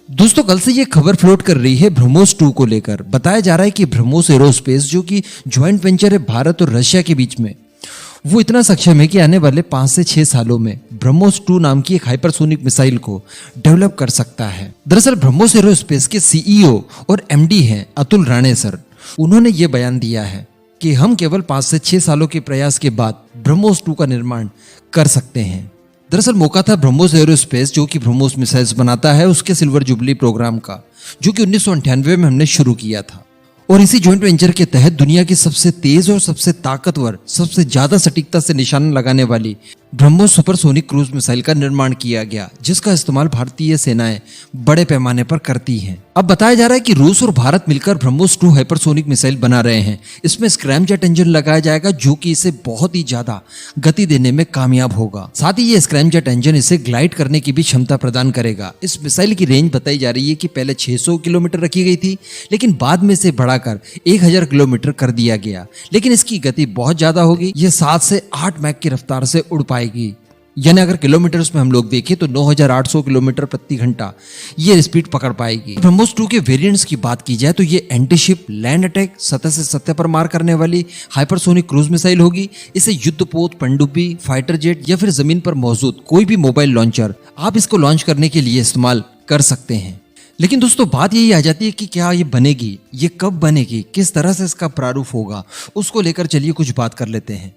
दोस्तों कल से ये खबर फ्लोट कर रही है ब्रह्मोस 2 को लेकर। बताया जा रहा है कि ब्रह्मोस एरोस्पेस जो कि ज्वाइंट वेंचर है भारत और रशिया के बीच में, वो इतना सक्षम है कि आने वाले 5 से 6 सालों में ब्रह्मोस 2 नाम की एक हाइपरसोनिक मिसाइल को डेवलप कर सकता है। दरअसल ब्रह्मोस एरोस्पेस के सीईओ और एमडी हैं अतुल राणे सर। उन्होंने ये बयान दिया है कि हम केवल 5 से 6 सालों के प्रयास के बाद ब्रह्मोस 2 का निर्माण कर सकते हैं। दरअसल मौका था ब्रह्मोस एरोस्पेस जो कि ब्रह्मोस मिसाइल्स बनाता है उसके सिल्वर जुबली प्रोग्राम का, जो कि 1998 में हमने शुरू किया था। और इसी जॉइंट वेंचर के तहत दुनिया की सबसे तेज और सबसे ताकतवर, सबसे ज्यादा सटीकता से निशाना लगाने वाली ब्रह्मोस सुपरसोनिक क्रूज मिसाइल का निर्माण किया गया, जिसका इस्तेमाल भारतीय सेनाएं बड़े पैमाने पर करती हैं। अब बताया जा रहा है कि रूस और भारत मिलकर ब्रह्मोस 2 हाइपरसोनिक मिसाइल बना रहे हैं। इसमें स्क्रैमजेट इंजन लगाया जाएगा जो कि इसे बहुत ही ज्यादा गति देने में कामयाब होगा। साथ ही ये स्क्रैमजेट इंजन इसे ग्लाइड करने की भी क्षमता प्रदान करेगा। इस मिसाइल की रेंज बताई जा रही है कि पहले 600 किलोमीटर रखी गई थी, लेकिन बाद में इसे बढ़ाकर 1000 किलोमीटर कर दिया गया। लेकिन इसकी गति बहुत ज्यादा होगी, ये 7 से 8 मैक की रफ्तार से उड़ पाएगी। यानी अगर किलोमीटर्स में हम लोग देखें तो 9800 किलोमीटर प्रति घंटा ये स्पीड पकड़ पाएगी। ब्रह्मोस 2 के वेरिएंट्स की बात की जाए तो ये एंटीशिप, लैंड अटैक, सतह से सतह पर मार करने वाली हाइपरसोनिक क्रूज मिसाइल होगी। इसे युद्धपोत, पनडुब्बी, फाइटर जेट या फिर जमीन पर मौजूद कोई भी मोबाइल लॉन्चर आप इसको लॉन्च करने के लिए इस्तेमाल कर सकते हैं। लेकिन दोस्तों बात यही आ जाती है कि क्या ये बनेगी, ये कब बनेगी, किस तरह से इसका प्रारूप होगा, उसको लेकर चलिए कुछ बात कर लेते हैं।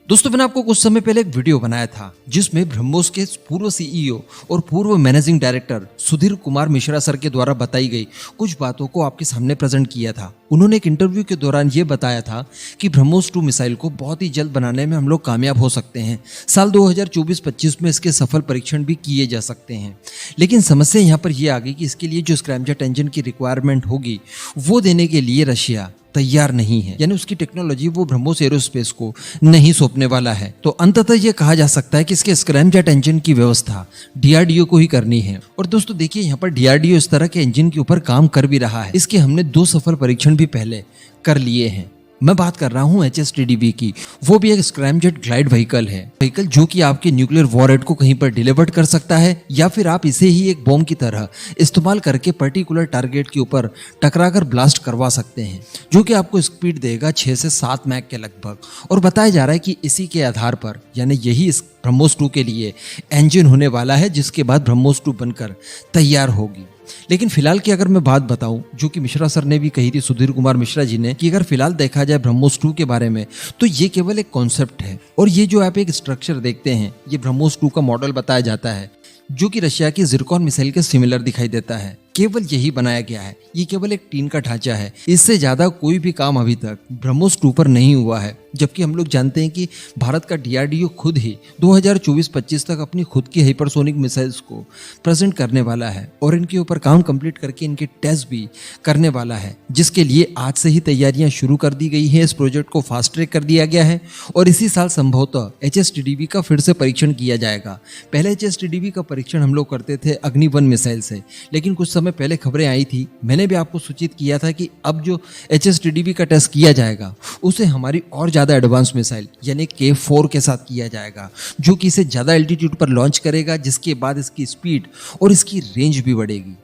दोस्तों मैंने आपको कुछ समय पहले एक वीडियो बनाया था जिसमें ब्रह्मोस के पूर्व सीईओ और पूर्व managing director Sudhir Kumar Mishra sir के द्वारा बताई गई कुछ बातों को आपके सामने प्रेजेंट किया था। उन्होंने एक इंटरव्यू के दौरान ये बताया था कि ब्रह्मोस 2 मिसाइल को बहुत ही जल्द बनाने में हम लोग कामयाब हो सकते हैं। साल 2024-25 में इसके सफल परीक्षण भी किए जा सकते हैं। लेकिन समस्या यहाँ पर यह आ गई कि इसके लिए जो स्क्रैमजेट इंजन की रिक्वायरमेंट होगी वो देने के लिए रशिया तैयार नहीं है, यानी उसकी टेक्नोलॉजी वो ब्रह्मोस एरोस्पेस को नहीं सौंपने वाला है। तो अंततः ये कहा जा सकता है कि इसके स्क्रैमजेट इंजन की व्यवस्था डीआरडीओ को ही करनी है। और दोस्तों देखिए यहाँ पर डीआरडीओ इस तरह के इंजन के ऊपर काम कर भी रहा है। इसके हमने 2 सफल परीक्षण भी पहले कर लिए हैं। मैं बात कर रहा हूँ HSTDV की। वो भी एक स्क्रैमजेट ग्लाइड व्हीकल है, व्हीकल जो कि आपके न्यूक्लियर वॉरहेड को कहीं पर डिलीवर कर सकता है या फिर आप इसे ही एक बॉम्ब की तरह इस्तेमाल करके पर्टिकुलर टारगेट के ऊपर टकराकर ब्लास्ट करवा सकते हैं, जो कि आपको स्पीड देगा 6 से 7 मैक के लगभग। और बताया जा रहा है कि इसी के आधार पर, यानी यही इस ब्रह्मोस 2 के लिए इंजन होने वाला है, जिसके बाद ब्रह्मोस 2 बनकर तैयार होगी। लेकिन फिलहाल की अगर मैं बात बताऊं, जो कि मिश्रा सर ने भी कही थी, सुधीर कुमार मिश्रा जी ने, कि अगर फिलहाल देखा जाए ब्रह्मोस 2 के बारे में तो ये केवल एक कॉन्सेप्ट है। और ये जो आप एक स्ट्रक्चर देखते हैं, ये ब्रह्मोस 2 का मॉडल बताया जाता है, जो कि रशिया की जिरकॉन मिसाइल के सिमिलर दिखाई देता है। केवल यही बनाया गया है, ये केवल एक टीन का ढांचा है। इससे ज्यादा कोई भी काम अभी तक ब्रह्मोस 2 पर नहीं हुआ है। जबकि हम लोग जानते हैं कि भारत का डीआरडीओ खुद ही 2024-25 तक अपनी खुद की हाइपरसोनिक मिसाइल्स को प्रेजेंट करने वाला है और इनके ऊपर काम कंप्लीट करके इनके टेस्ट भी करने वाला है, जिसके लिए आज से ही तैयारियां शुरू कर दी गई हैं। इस प्रोजेक्ट को फास्ट ट्रैक कर दिया गया है और इसी साल संभवतः HSTDV का फिर से परीक्षण किया जाएगा। पहले HSTDV का परीक्षण हम लोग करते थे अग्नि 1 मिसाइल से, लेकिन कुछ समय पहले खबरें आई थी, मैंने भी आपको सूचित किया था कि अब जो HSTDV का टेस्ट किया जाएगा उसे हमारी और ज्यादा एडवांस मिसाइल यानी K4 के साथ किया जाएगा, जो कि इसे ज्यादा एल्टीट्यूड पर लॉन्च करेगा, जिसके बाद इसकी स्पीड और इसकी रेंज भी बढ़ेगी।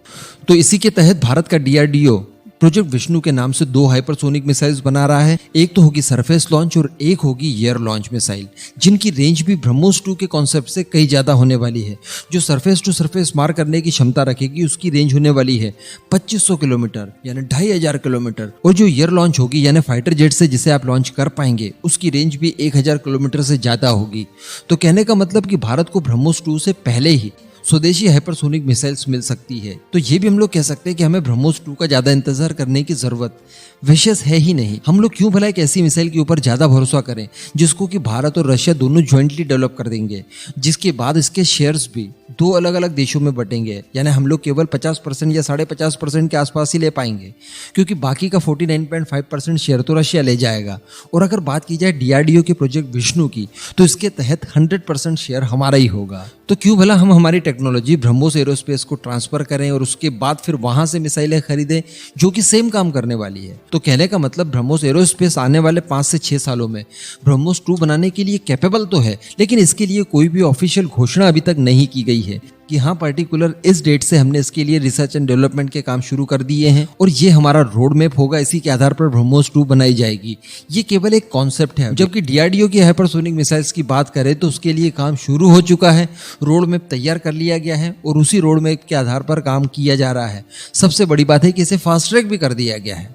तो इसी के तहत भारत का डीआरडीओ प्रोजेक्ट विष्णु के नाम से 2 हाइपरसोनिक मिसाइल्स बना रहा है। एक तो होगी सरफेस लॉन्च और एक होगी एयर लॉन्च मिसाइल, जिनकी रेंज भी ब्रह्मोस 2 के कॉन्सेप्ट से कहीं ज्यादा होने वाली है। जो सरफेस टू सरफेस मार करने की क्षमता रखेगी उसकी रेंज होने वाली है 2500 किलोमीटर यानी 2500 किलोमीटर। और जो एयर लॉन्च होगी यानी फाइटर जेट से जिसे आप लॉन्च कर पाएंगे, उसकी रेंज भी 1000 किलोमीटर से ज्यादा होगी। तो कहने का मतलब कि भारत को ब्रह्मोस 2 से पहले ही स्वदेशी हाइपरसोनिक मिसाइल्स मिल सकती है। तो ये भी हम लोग कह सकते हैं कि हमें ब्रह्मोस 2 का ज्यादा इंतजार करने की जरूरत विशेष है ही नहीं। हम लोग क्यों भला एक ऐसी मिसाइल के ऊपर ज्यादा भरोसा करें जिसको कि भारत और रशिया दोनों ज्वाइंटली डेवलप कर देंगे, जिसके बाद इसके शेयर्स भी 2 अलग अलग देशों में बटेंगे। यानी हम लोग केवल 50% या 50.5% के आसपास ही ले पाएंगे, क्योंकि बाकी का 49.5% शेयर तो रशिया ले जाएगा। और अगर बात की जाए डीआरडीओ के प्रोजेक्ट विष्णु की, तो इसके तहत 100% शेयर हमारा ही होगा। तो क्यों भला हम हमारी टेक्नोलॉजी ब्रह्मोस एरोस्पेस को ट्रांसफर करें और उसके बाद फिर वहां से मिसाइलें खरीदें जो कि सेम काम करने वाली है। तो कहने का मतलब ब्रह्मोस एरोस्पेस आने वाले 5 से 6 सालों में ब्रह्मोस 2 बनाने के लिए कैपेबल तो है, लेकिन इसके लिए कोई भी ऑफिशियल घोषणा अभी तक नहीं की गई है। कि हाँ पर्टिकुलर इस डेट से हमने इसके लिए रिसर्च एंड डेवलपमेंट के काम शुरू कर दिए हैं और ये हमारा रोड मैप होगा, इसी के आधार पर ब्रह्मोस 2 बनाई जाएगी। ये केवल एक कॉन्सेप्ट है। जबकि डीआरडीओ की हाइपरसोनिक मिसाइल्स की बात करें तो उसके लिए काम शुरू हो चुका है, रोड मैप तैयार कर लिया गया है और उसी रोड मैप के आधार पर काम किया जा रहा है। सबसे बड़ी बात है कि इसे फास्ट ट्रैक भी कर दिया गया है।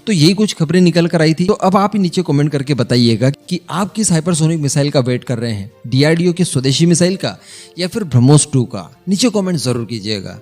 तो यही कुछ खबरें निकल कर आई थी। तो अब आप ही नीचे कमेंट करके बताइएगा कि आप किस हाइपरसोनिक मिसाइल का वेट कर रहे हैं, डीआरडीओ की स्वदेशी मिसाइल का या फिर ब्रह्मोस 2 का। नीचे कमेंट जरूर कीजिएगा।